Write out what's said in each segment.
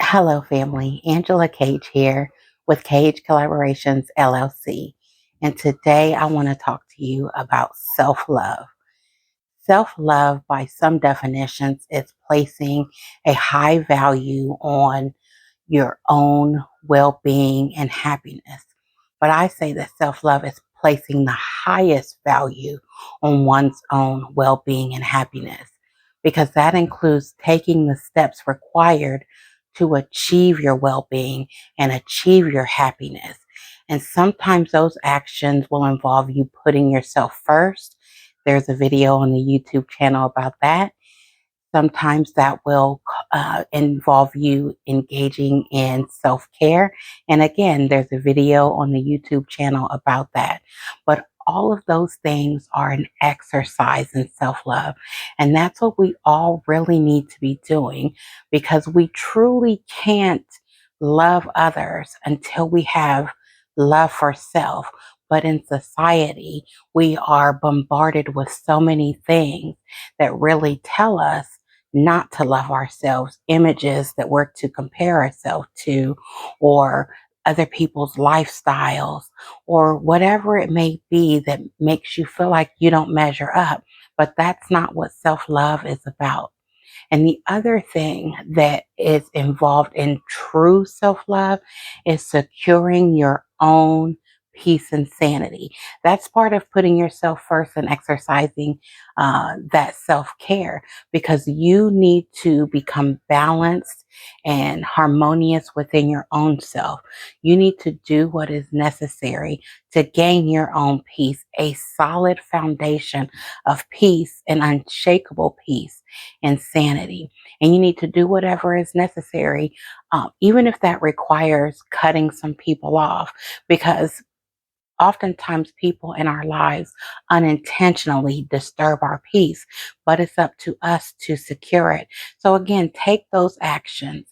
Hello, family. Angela Cage here with Cage Collaborations LLC. And today I want to talk to you about self love. Self love, by some definitions, is placing a high value on your own well being and happiness. But I say that self love is placing the highest value on one's own well being and happiness, because that includes taking the steps required to achieve your well being and achieve your happiness. And sometimes those actions will involve you putting yourself first. There's a video on the YouTube channel about that. Sometimes that will involve you engaging in self-care. And again, there's a video on the YouTube channel about that. But all of those things are an exercise in self-love. And that's what we all really need to be doing, because we truly can't love others until we have love for self. But in society, we are bombarded with so many things that really tell us not to love ourselves, images that we're to compare ourselves to, or other people's lifestyles, or whatever it may be that makes you feel like you don't measure up. But that's not what self-love is about. And the other thing that is involved in true self-love is securing your own peace and sanity. That's part of putting yourself first and exercising that self-care, because you need to become balanced and harmonious within your own self. You need to do what is necessary to gain your own peace, a solid foundation of peace and unshakable peace and sanity. And you need to do whatever is necessary, even if that requires cutting some people off, because oftentimes people in our lives unintentionally disturb our peace, but it's up to us to secure it. So again, take those actions.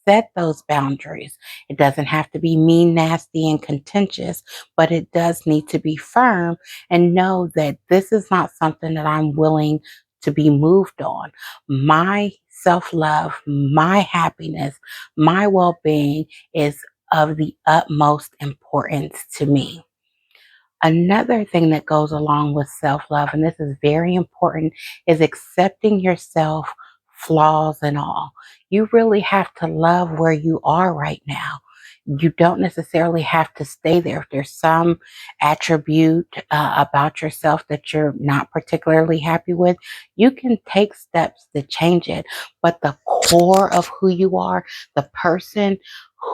Set those boundaries. It doesn't have to be mean, nasty, and contentious, but it does need to be firm, and know that this is not something that I'm willing to be moved on. My self love, my happiness, my well being is of the utmost importance to me. Another thing that goes along with self love, and this is very important, is accepting yourself, flaws and all. You really have to love where you are right now. You don't necessarily have to stay there. If there's some attribute about yourself that you're not particularly happy with, you can take steps to change it. But the core of who you are, the person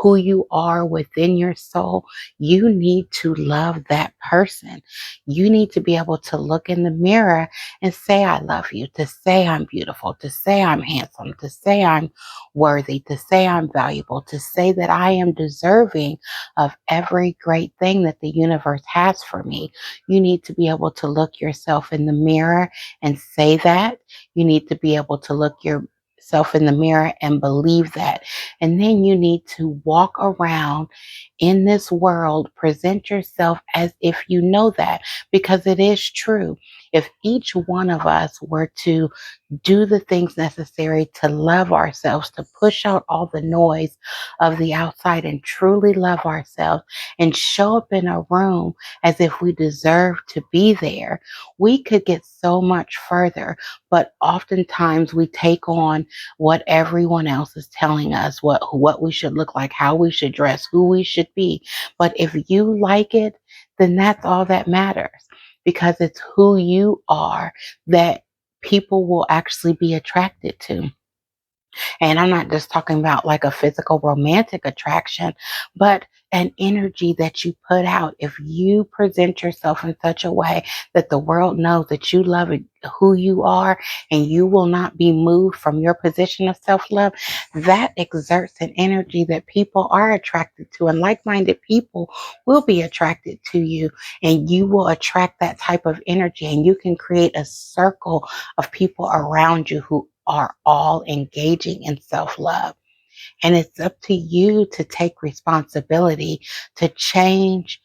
who you are within your soul, you need to love that person. You need to be able to look in the mirror and say, I love you, to say I'm beautiful, to say I'm handsome, to say I'm worthy, to say I'm valuable, to say that I am deserving of every great thing that the universe has for me. You need to be able to look yourself in the mirror and say that. You need to be able to look yourself in the mirror and believe that. And then you need to walk around in this world, present yourself as if you know that, because it is true. If each one of us were to do the things necessary to love ourselves, to push out all the noise of the outside and truly love ourselves and show up in a room as if we deserve to be there, we could get so much further. But oftentimes we take on what everyone else is telling us, what we should look like, how we should dress, who we should be. But if you like it, then that's all that matters, because it's who you are that people will actually be attracted to. And I'm not just talking about like a physical romantic attraction, but an energy that you put out. If you present yourself in such a way that the world knows that you love who you are and you will not be moved from your position of self-love, that exerts an energy that people are attracted to. And like-minded people will be attracted to you, and you will attract that type of energy, and you can create a circle of people around you who are all engaging in self-love. And it's up to you to take responsibility to change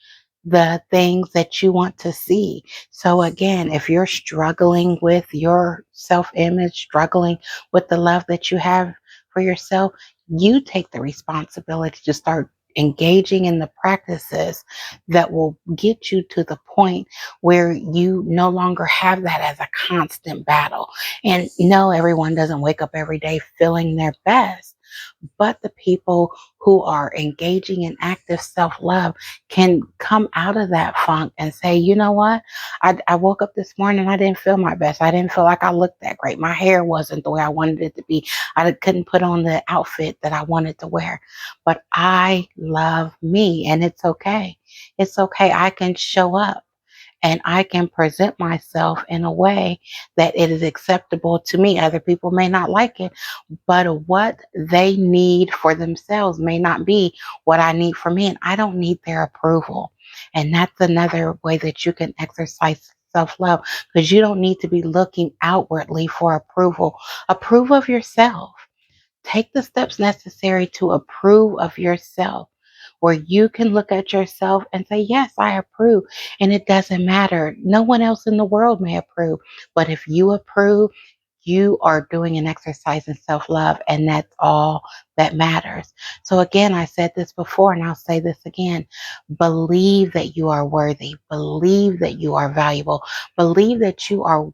the things that you want to see. So again, if you're struggling with your self-image, struggling with the love that you have for yourself, You take the responsibility to start engaging in the practices that will get you to the point where you no longer have that as a constant battle. And no, everyone doesn't wake up every day feeling their best, but the people who are engaging in active self love can come out of that funk and say, you know what? I woke up this morning, I didn't feel my best. I didn't feel like I looked that great. My hair wasn't the way I wanted it to be. I couldn't put on the outfit that I wanted to wear. But I love me, and it's okay. It's okay. I can show up and I can present myself in a way that it is acceptable to me. Other people may not like it, but what they need for themselves may not be what I need for me. And I don't need their approval. And that's another way that you can exercise self love, because you don't need to be looking outwardly for approval. Approve of yourself. Take the steps necessary to approve of yourself, where you can look at yourself and say, yes, I approve. And it doesn't matter. No one else in the world may approve. But if you approve, you are doing an exercise in self love, and that's all that matters. So, again, I said this before, and I'll say this again. Believe that you are worthy, believe that you are valuable, believe that you are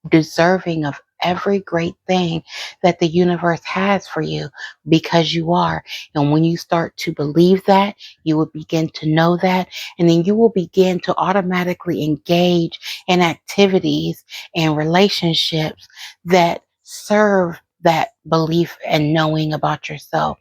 deserving of every great thing that the universe has for you, because you are. And when you start to believe that, you will begin to know that, and then you will begin to automatically engage in activities and relationships that serve that belief and knowing about yourself.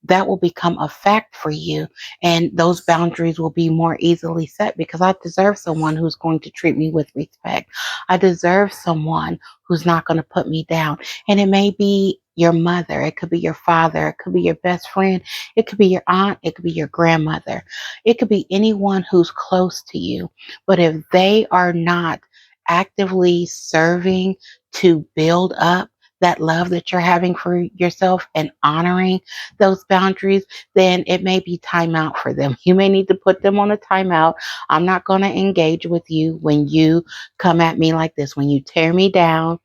That will become a fact for you. And those boundaries will be more easily set, because I deserve someone who's going to treat me with respect. I deserve someone who's not going to put me down. And it may be your mother, it could be your father, it could be your best friend, it could be your aunt, it could be your grandmother, it could be anyone who's close to you. But if they are not actively serving to build up that love that you're having for yourself and honoring those boundaries, then it may be time out for them. You may need to put them on a timeout. I'm not going to engage with you when you come at me like this, when you tear me down,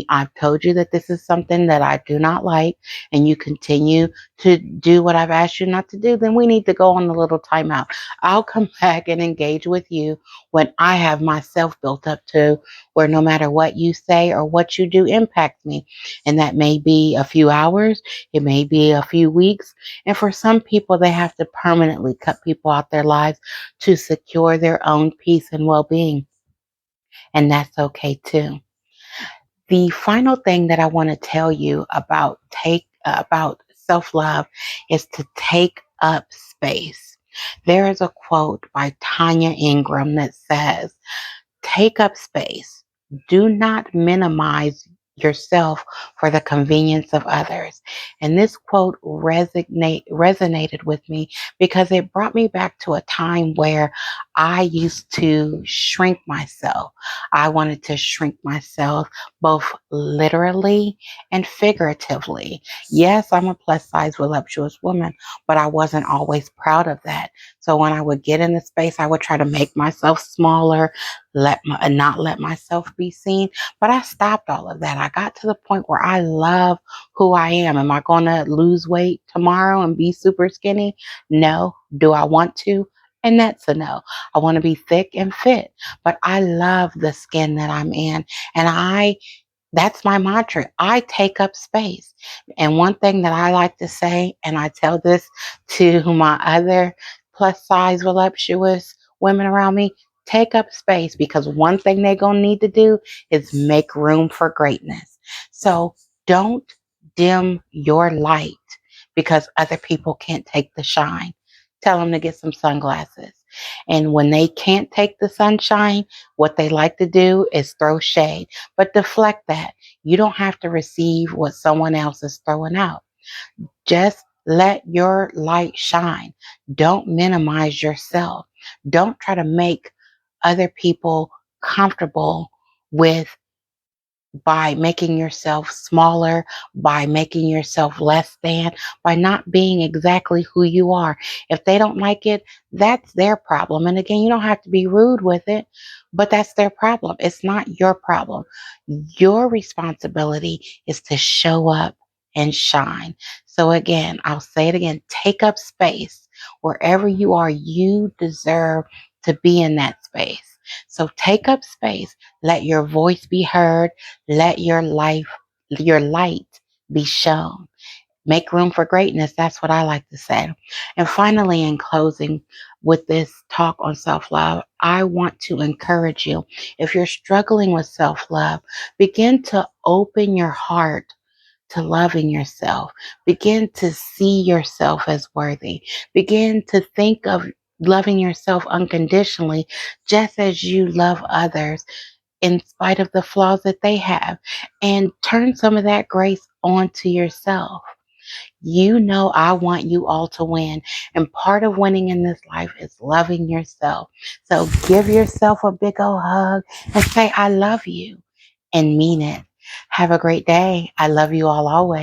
I've told you that this is something that I do not like, and you continue to do what I've asked you not to do, then we need to go on a little timeout. I'll come back and engage with you when I have myself built up to where no matter what you say or what you do impacts me. And that may be a few hours, it may be a few weeks. And for some people, they have to permanently cut people out their lives to secure their own peace and well being. And that's okay too. The final thing that I want to tell you about self-love is to take up space. There is a quote by Tanya Ingram that says, take up space. Do not minimize yourself for the convenience of others. And this quote resonated with me, because it brought me back to a time where I used to shrink myself. I wanted to shrink myself both literally and figuratively. Yes, I'm a plus size voluptuous woman, but I wasn't always proud of that. So when I would get in the space, I would try to make myself smaller, not let myself be seen. But I stopped all of that. I got to the point where I love who I am. Am I going to lose weight tomorrow and be super skinny? No. Do I want to? And that's a no. I want to be thick and fit, but I love the skin that I'm in. And that's my mantra. I take up space. And one thing that I like to say, and I tell this to my other plus size voluptuous women around me, take up space, because one thing they're going to need to do is make room for greatness. So don't dim your light because other people can't take the shine. Tell them to get some sunglasses. And when they can't take the sunshine, what they like to do is throw shade, but deflect that. You don't have to receive what someone else is throwing out. Just let your light shine. Don't minimize yourself. Don't try to make other people comfortable with by making yourself smaller, by making yourself less than, by not being exactly who you are. If they don't like it, that's their problem. And again, you don't have to be rude with it, but that's their problem. It's not your problem. Your responsibility is to show up and shine. So again, I'll say it again, take up space. Wherever you are, you deserve to be in that space. So take up space. Let your voice be heard. Let your light be shown. Make room for greatness. That's what I like to say. And finally, in closing with this talk on self love, I want to encourage you. If you're struggling with self love, begin to open your heart to loving yourself. Begin to see yourself as worthy. Begin to think of loving yourself unconditionally, just as you love others in spite of the flaws that they have. And turn some of that grace onto yourself. You know, I want you all to win. And part of winning in this life is loving yourself. So give yourself a big old hug and say, I love you, and mean it. Have a great day. I love you all always.